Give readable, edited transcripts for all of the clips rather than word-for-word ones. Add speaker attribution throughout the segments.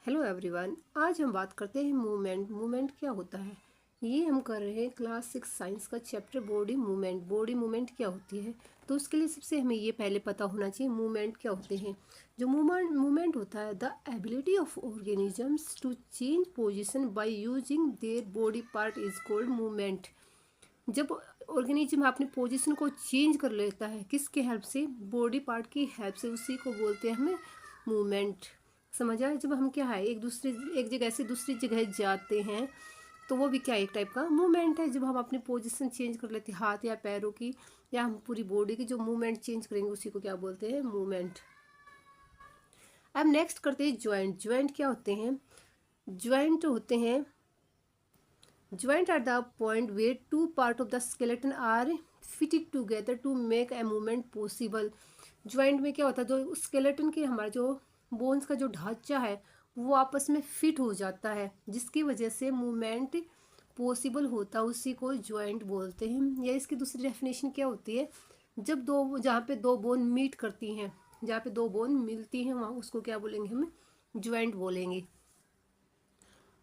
Speaker 1: Hello everyone. आज हम बात करते हैं मूवमेंट। मूवमेंट क्या होता है, ये हम कर रहे हैं क्लास 6 साइंस का chapter body movement. Body movement क्या होती है, तो उसके लिए सबसे हमें ये पहले पता होना चाहिए मूवमेंट क्या होते हैं। जो मूवमेंट होता है, the ability of organisms to change position by using their body part is called movement. जब ऑर्गेनिज्म अपनी पोजीशन को चेंज कर लेता है, किसके हेल्प से? बॉडी पार्ट की हेल्प से, उसी को बोलते हैं हमें मूवमेंट। समझ आया? जब हम क्या है एक जगह से दूसरी जगह जाते हैं तो वो भी क्या एक टाइप का मूवमेंट है। जब हम अपनी पोजीशन चेंज कर लेते हैं हाथ या पैरों की, या हम पूरी बॉडी की जो मूवमेंट चेंज करेंगे उसी को क्या बोलते हैं? मूवमेंट। अब नेक्स्ट करते हैं ज्वाइंट। ज्वाइंट क्या होते हैं? ज्वाइंट होते हैं Joint are the point where two parts of the skeleton are fitted together to make a movement possible. Joint में क्या होता है, जो स्केलेटन के हमारा जो बोन्स का जो ढांचा है वो आपस में फिट हो जाता है, जिसकी वजह से मूवमेंट पॉसिबल होता है, उसी को ज्वाइंट बोलते हैं। या इसकी दूसरी डेफिनेशन क्या होती है? जब जहाँ पे दो बोन मीट करती हैं, जहाँ पे दो बोन मिलती हैं वहाँ उसको क्या बोलेंगे? हम ज्वाइंट बोलेंगे।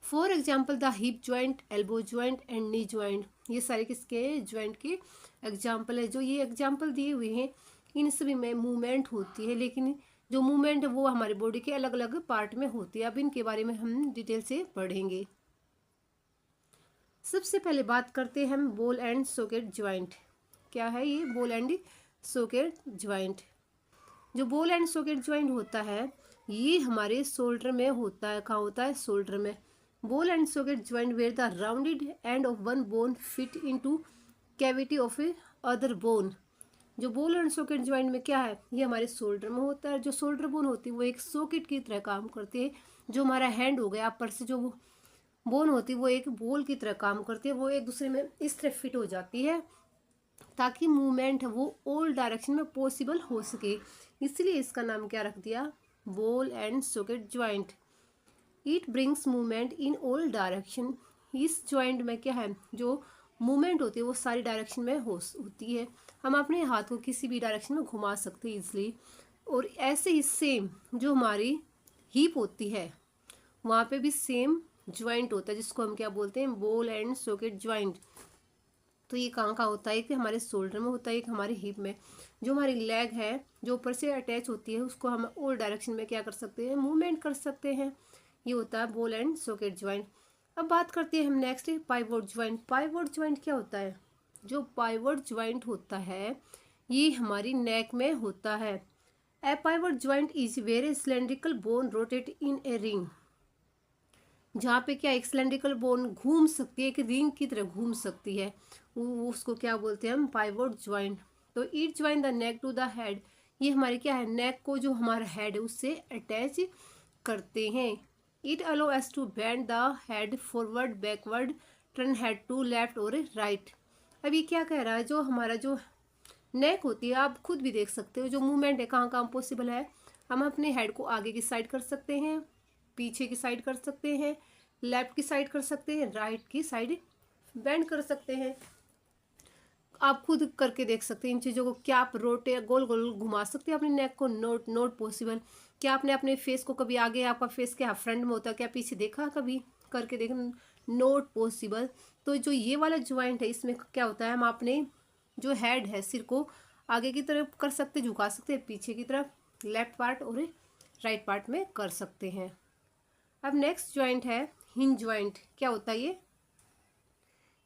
Speaker 1: For example the hip joint, elbow joint and knee joint, ये सारे किसके ज्वाइंट के एग्जाम्पल है। जो ये एग्जाम्पल दिए हुए हैं इन सभी में मूवमेंट होती है, लेकिन जो मूवमेंट है वो हमारे बॉडी के अलग अलग पार्ट में होती है। अब इनके बारे में हम डिटेल से पढ़ेंगे। सबसे पहले बात करते हैं हम बॉल एंड सॉकेट ज्वाइंट। क्या है ये बॉल एंड सॉकेट ज्वाइंट? जो बॉल एंड सॉकेट ज्वाइंट होता है ये हमारे शोल्डर में होता है। कहाँ होता है? शोल्डर में। Ball and socket joint where the rounded end of one bone fit into cavity of a other bone. जो बॉल एंड सॉकेट ज्वाइंट में क्या है, ये हमारे शोल्डर में होता है। जो शोल्डर बोन होती है वो एक सॉकेट की तरह काम करती है। जो हमारा हैंड हो गया, ऊपर से जो बोन होती है वो एक बॉल की तरह काम करती है। वो एक दूसरे में इस तरह फिट हो जाती है ताकि मूवमेंट है वो ऑल डायरेक्शन में पॉसिबल हो सके। इसलिए इसका नाम क्या रख दिया? Ball and socket joint. It brings movement in all direction. इस ज्वाइंट में क्या है, जो मूवमेंट होती है वो सारी डायरेक्शन में होती है। हम अपने हाथ को किसी भी डायरेक्शन में घुमा सकते हैं इजली। और ऐसे ही सेम जो हमारी हिप होती है वहाँ पे भी सेम ज्वाइंट होता है, जिसको हम क्या बोलते हैं? Ball and socket joint. तो ये कहाँ का होता है? कि हमारे शोल्डर में होता है, एक हमारे हिप में। जो हमारी लेग है जो ऊपर से अटैच होती है उसको हम ऑल डायरेक्शन में क्या कर सकते हैं? मूवमेंट कर सकते हैं। ये होता है बॉल एंड सॉकेट ज्वाइंट। अब बात करते हैं हम next pivot joint. Pivot joint क्या होता है? जो पाइवोट ज्वाइंट होता है ये हमारी नेक में होता है। A pivot joint is very cylindrical bone rotate in a ring. जहाँ पे क्या एक सिलेंड्रिकल बोन घूम सकती है, एक रिंग की तरह घूम सकती है, वो उसको क्या बोलते हैं हम? Pivot joint. तो it join the neck to the head. ये हमारे क्या है? नेक को जो हमारा हेड है उससे अटैच करते हैं। It allows to bend the head forward backward, turn head to left और राइट। अब ये क्या कह रहा है? जो हमारा जो नेक होती है, आप खुद भी देख सकते हो जो मूवमेंट है कहाँ कहाँ पॉसिबल है। हम अपने हेड को आगे की साइड कर सकते हैं, पीछे की साइड कर सकते हैं, लेफ्ट की साइड कर सकते हैं, राइट की साइड बेंड कर सकते हैं। आप खुद करके देख सकते हैं इन चीज़ों को। क्या आप रोटे गोल गोल घुमा सकते हैं अपने नेक को? Note possible. क्या आपने अपने फेस को कभी आगे, आपका फेस क्या फ्रंट में होता है, क्या पीछे देखा कभी? करके देख, नोट पॉसिबल। तो जो ये वाला ज्वाइंट है इसमें क्या होता है, हम अपने जो हेड है सिर को आगे की तरफ कर सकते, झुका सकते हैं, पीछे की तरफ, लेफ्ट पार्ट और राइट पार्ट में कर सकते हैं। अब नेक्स्ट ज्वाइंट है हिंज ज्वाइंट। क्या होता है ये?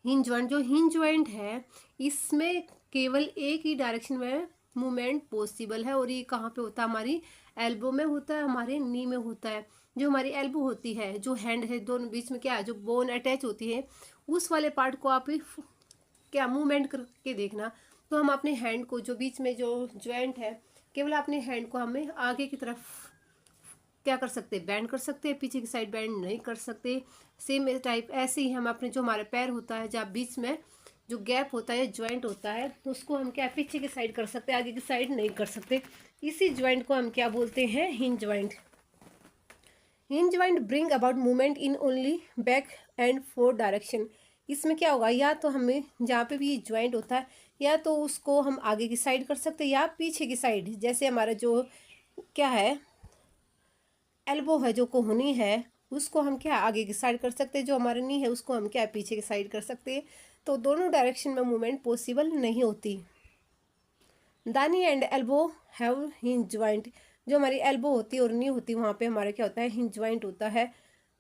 Speaker 1: Hinge joint. जो हिंज ज्वाइंट है इसमें केवल एक ही डायरेक्शन में मूवमेंट पॉसिबल है। और ये कहाँ पे होता है? हमारी एल्बो में होता है, हमारे नी में होता है। जो हमारी एल्बो होती है, जो हैंड है दोनों बीच में क्या है, जो बोन अटैच होती है, उस वाले पार्ट को आप क्या मूवमेंट करके देखना। तो हम अपने हैंड को जो बीच में जो ज्वाइंट है, केवल अपने हैंड को हमें आगे की तरफ क्या कर सकते हैं? बैंड कर सकते हैं, पीछे की साइड बैंड नहीं कर सकते। सेम टाइप ऐसे ही हम अपने जो हमारे पैर होता है, जहाँ बीच में जो गैप होता है, ज्वाइंट होता है, तो उसको हम क्या पीछे की साइड कर सकते हैं, आगे की साइड नहीं कर सकते। इसी ज्वाइंट को हम क्या बोलते हैं? Hinge joint. Hinge joint bring about movement in only back and four direction. इसमें क्या होगा, या तो हमें जहाँ पे भी ज्वाइंट होता है या तो उसको हम आगे की साइड कर सकते हैं या पीछे की साइड। जैसे हमारा जो क्या है एल्बो है जो कोहनी है उसको हम क्या आगे की साइड कर सकते हैं, जो हमारे नी है उसको हम क्या पीछे की साइड कर सकते हैं। तो दोनों डायरेक्शन में मूवमेंट पॉसिबल नहीं होती। The knee and elbow have hinge joint, जो हमारी एल्बो होती है और नी होती है वहाँ पे हमारा क्या होता है, हिंज जॉइंट होता है।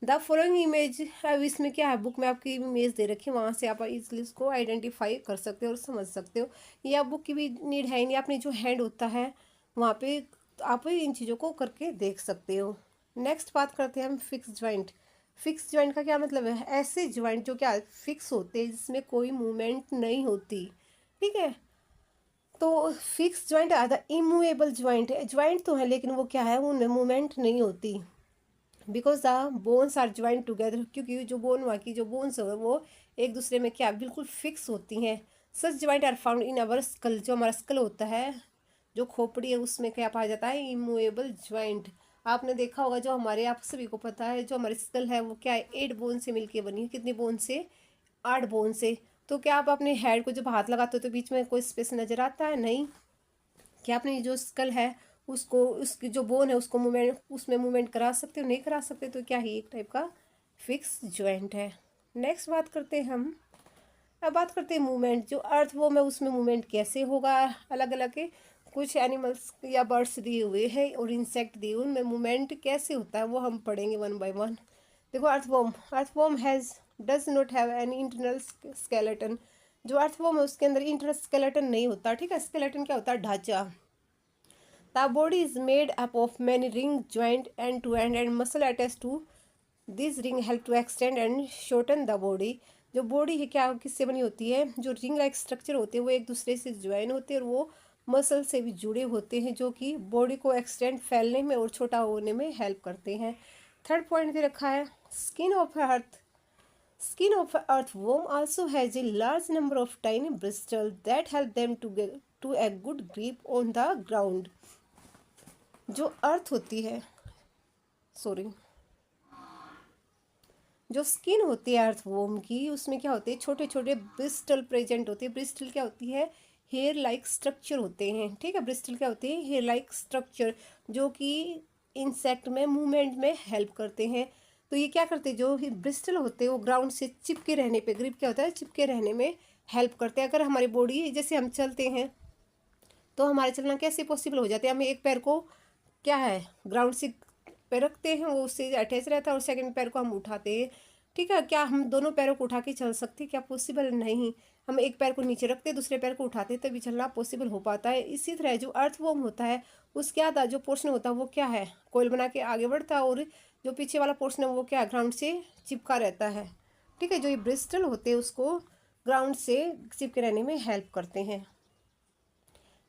Speaker 1: द फॉलोइंग इमेज, अब इसमें क्या है, बुक में आपकी इमेज दे रखी है, वहाँ से आप इजली इसको आइडेंटिफाई कर सकते हो और समझ सकते हो। या बुक की भी नीड है नहीं, अपनी जो हैंड होता है वहाँ पे आप इन चीज़ों को करके देख सकते हो। नेक्स्ट बात करते हैं हम फिक्स जॉइंट। फिक्स जॉइंट का क्या मतलब है, ऐसे जॉइंट जो क्या फिक्स होते हैं जिसमें कोई मूवमेंट नहीं होती। ठीक है, तो फिक्स जॉइंट आधा इमूवेबल जॉइंट है, जॉइंट तो है लेकिन वो क्या है, उनमें मूवमेंट नहीं होती। Because the bones are joint together, क्योंकि जो बोन वहाँ की जो बोन्स है वो एक दूसरे में क्या बिल्कुल फिक्स होती हैं। Such joint are found in our skull, जो हमारा स्कल होता है जो खोपड़ी है उसमें क्या पाया जाता है, इमूवेबल ज्वाइंट। आपने देखा होगा, जो हमारे आप सभी को पता है, जो हमारी स्कल है वो क्या है 8 बोन से मिलके बनी है। कितनी बोन से, 8 बोन से। तो क्या आप अपने हेड को जब हाथ लगाते हो तो बीच में कोई स्पेस नजर आता है, नहीं। क्या अपनी जो स्कल है उसको, उसकी जो बोन है उसको मूवमेंट, उसमें मूवमेंट करा सकते हो, नहीं करा सकते, तो क्या ही एक टाइप का फिक्स जॉइंट है। नेक्स्ट बात करते हैं हम, अब बात करते हैं मूवमेंट। जो अर्थ वो में उसमें मूवमेंट कैसे होगा, अलग अलग के कुछ एनिमल्स या बर्ड्स दिए हुए हैं और इंसेक्ट दिए, उनमें मूवमेंट कैसे होता है वो हम पढ़ेंगे वन बाय वन। देखो earthworm, earthworm has does not have any internal skeleton. जो अर्थवॉर्म है उसके अंदर इंटरनल स्केलेटन नहीं होता। ठीक है, स्केलेटन क्या होता है, ढांचा। The body is made up of many ring joint end to end and muscle attached to these ring help to extend and shorten the body। जो बॉडी है क्या किससे बनी होती है, जो रिंग लाइक स्ट्रक्चर होते हैं वो एक दूसरे से ज्वाइन होते हैं और वो मसल से भी जुड़े होते हैं, जो कि बॉडी को एक्सटेंड, फैलने में और छोटा होने में हेल्प करते हैं। थर्ड पॉइंट दे रखा है, skin of earth. Skin of earthworm also has a large number of tiny bristles that help them to get to a good grip on the ground। जो अर्थ होती है, सॉरी, जो स्किन होती है अर्थवॉर्म की उसमें क्या होते हैं, छोटे छोटे ब्रिस्टल प्रेजेंट होते हैं। ब्रिस्टल क्या होती है, हेयर लाइक स्ट्रक्चर होते हैं। ठीक है, ब्रिस्टल क्या होते हैं, हेयर लाइक स्ट्रक्चर, जो कि इंसेक्ट में मूवमेंट में हेल्प करते हैं। तो ये क्या करते हैं, जो ब्रिस्टल होते हैं वो ग्राउंड से चिपके रहने पे, ग्रिप क्या होता है, चिपके रहने में हेल्प करते हैं। अगर हमारी बॉडी, जैसे हम चलते हैं तो हमारे चलना कैसे पॉसिबल हो जाते हैं, हमें एक पैर को क्या है ग्राउंड से पैर रखते हैं, वो उससे अटैच रहता है, और सेकंड पैर को हम उठाते हैं। ठीक है, क्या हम दोनों पैरों को उठा के चल सकते हैं, क्या पॉसिबल नहीं। हम एक पैर को नीचे रखते हैं, दूसरे पैर को उठाते तभी चलना पॉसिबल हो पाता है। इसी तरह जो अर्थवॉर्म होता है उसके आधा जो पोर्शन होता है वो क्या है, कोयल बना के आगे बढ़ता है, और जो पीछे वाला पोर्शन है वो क्या ग्राउंड से चिपका रहता है। ठीक है, जो ये ब्रिस्टल होते हैं उसको ग्राउंड से चिपके रहने में हेल्प करते हैं।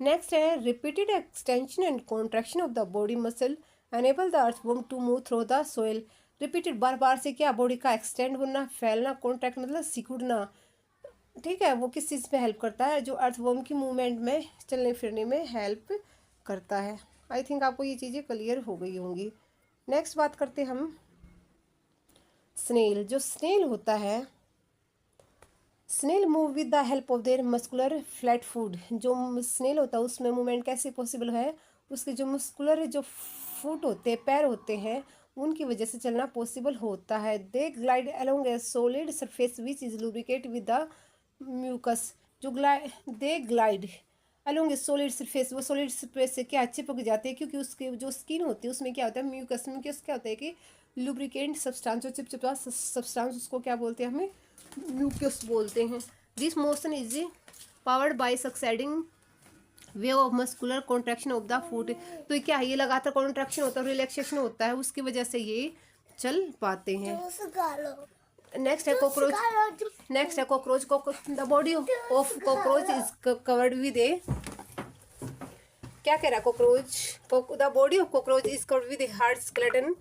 Speaker 1: नेक्स्ट है, repeated extension and contraction of the body muscle enable the earthworm to move through the soil. Repeated, बार बार से क्या बॉडी का एक्सटेंड होना, फैलना, कॉन्ट्रैक्ट मतलब सिकुड़ना। ठीक है, वो किस चीज़ पे हेल्प करता है, जो अर्थवॉर्म की मूवमेंट में, चलने फिरने में हेल्प करता है। आई थिंक आपको ये चीज़ें क्लियर हो गई होंगी। नेक्स्ट बात करते हम स्नेल। जो स्नेल होता है, snail move with the help of their muscular flat foot. जो स्नेल होता है उसमें मूवमेंट कैसे पॉसिबल है, उसके जो मस्कुलर जो फुट होते हैं, पैर होते हैं, उनकी वजह से चलना पॉसिबल होता है। They glide along a solid surface which is lubricate with the mucus. जो they glide along a solid surface, वो सॉलिड सरफेस से क्या चिपक जाते हैं, क्योंकि उसके जो स्किन होती है उसमें क्या होता है, म्यूकस। म्यूकस क्या होता है कि लुब्रिकेंट सब्सटेंस, जो चिपचिपा सब्सटेंस, उसको क्या बोलते हैं, हमें म्यूकस बोलते हैं। This motion is powered by succeeding way of muscular contraction of the foot. तो ये क्या है, ये लगातार कॉन्ट्रैक्शन होता है, रिलैक्सेशन होता है, उसकी वजह से ये चल पाते हैं। नेक्स्ट है कॉकरोच। नेक्स्ट है cockroach. The body of cockroach is covered with a, क्या कह रहा है cockroach, the body of cockroach is covered with a hard skeleton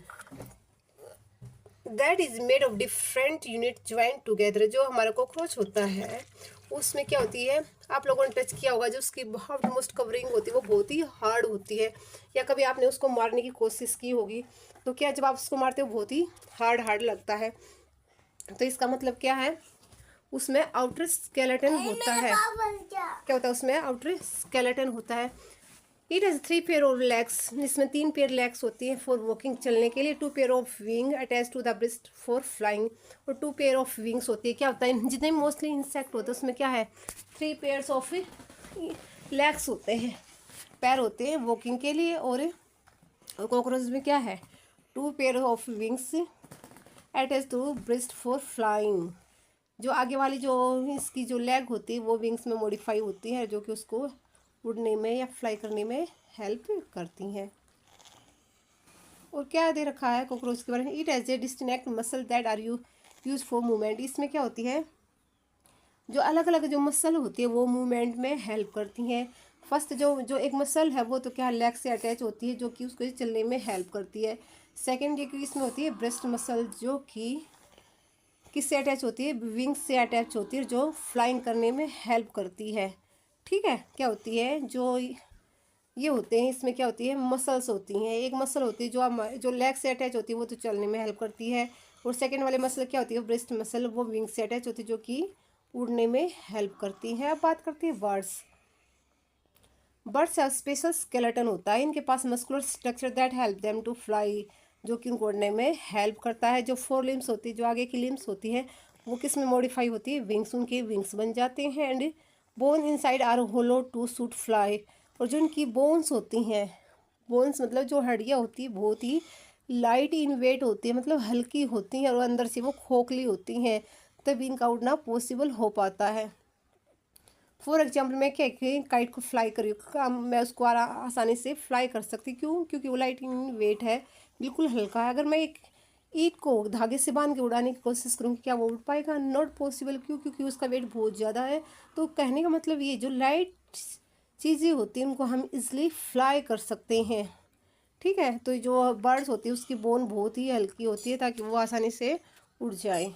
Speaker 1: that is made of different unit joint together. जो हमारा cockroach होता है उसमें क्या होती है, आप लोगों ने टच किया होगा, जो उसकी बहुत मोस्ट कवरिंग होती है वो बहुत ही हार्ड होती है। या कभी आपने उसको मारने की कोशिश की होगी तो क्या, जब आप उसको मारते हो बहुत ही हार्ड लगता है। तो इसका मतलब क्या है, उसमें आउटर स्केलेटन होता है। क्या होता है उसमें, आउटर स्केलेटन होता है। It has 3 pair of legs, जिसमें 3 पेयर लेग्स होती हैं फॉर वॉकिंग, चलने के लिए। 2 pair of wing attach to the breast for flying, और 2 पेयर ऑफ विंग्स होती है। क्या होता है, जितने मोस्टली इंसेक्ट होते हैं उसमें क्या है, 3 पेयर्स ऑफ लेग्स होते हैं, पैर होते हैं वॉकिंग के लिए। और कॉकरोच में क्या है, 2 pair of wings attach to breast for flying. जो आगे वाली जो इसकी जो लेग होती है वो विंग्स में मॉडिफाई होती है, जो कि उसको उड़ने में या फ्लाई करने में हेल्प करती हैं। और क्या दे रखा है कॉकरोच के बारे में, it has a distinct muscle that are use for movement. इसमें क्या होती है, जो अलग अलग जो मसल होती है वो मूवमेंट में हेल्प करती हैं। फर्स्ट जो एक मसल है वो तो क्या लेग से अटैच होती है, जो कि उसको चलने में हेल्प करती है। सेकेंड की इसमें होती है ब्रेस्ट मसल, जो कि किससे अटैच होती है, विंग्स से अटैच होती है, जो फ्लाइंग करने में हेल्प करती है। ठीक है, क्या होती है, जो ये होते हैं इसमें क्या होती है, मसल्स होती हैं। एक मसल होती है जो लेग से अटैच होती है, वो तो चलने में हेल्प करती है। और सेकंड वाले मसल क्या होती है, ब्रेस्ट मसल, वो विंग से अटैच होती है, जो कि उड़ने में हेल्प करती है। अब बात करते हैं बर्ड्स। बर्ड्स का स्पेशल स्केलेटन होता है, इनके पास muscular structure that help them to fly, जो कि उनको उड़ने में हेल्प करता है। जो 4 लिम्स होती है, जो आगे की लिम्स होती है, वो किस में मॉडिफाई होती है, विंग्स, उनके विंग्स बन जाते हैं। And bone inside are hollow to suit fly, और जो इनकी बोन्स होती हैं, बोन्स मतलब जो हड्डियाँ होती है बहुत ही लाइट इन वेट होती है, मतलब हल्की होती हैं, और अंदर से वो खोखली होती हैं, तभी इनका उड़ना पॉसिबल हो पाता है। फॉर एग्जाम्पल मैं क्या काइट को फ्लाई करी, मैं उसको आसानी से फ्लाई कर सकती, क्यों, क्योंकि वो लाइट इन वेट है, बिल्कुल हल्का है। अगर मैं एक ईट को धागे से बांध के उड़ाने की कोशिश करूँगी, क्या वो उड़ पाएगा, नॉट पॉसिबल। क्यों, क्योंकि उसका वेट बहुत ज़्यादा है। तो कहने का मतलब ये जो लाइट चीज़ें होती हैं उनको हम इजली फ्लाई कर सकते हैं। ठीक है, तो जो बर्ड्स होती है उसकी बोन बहुत ही हल्की होती है, ताकि वो आसानी से उड़ जाए।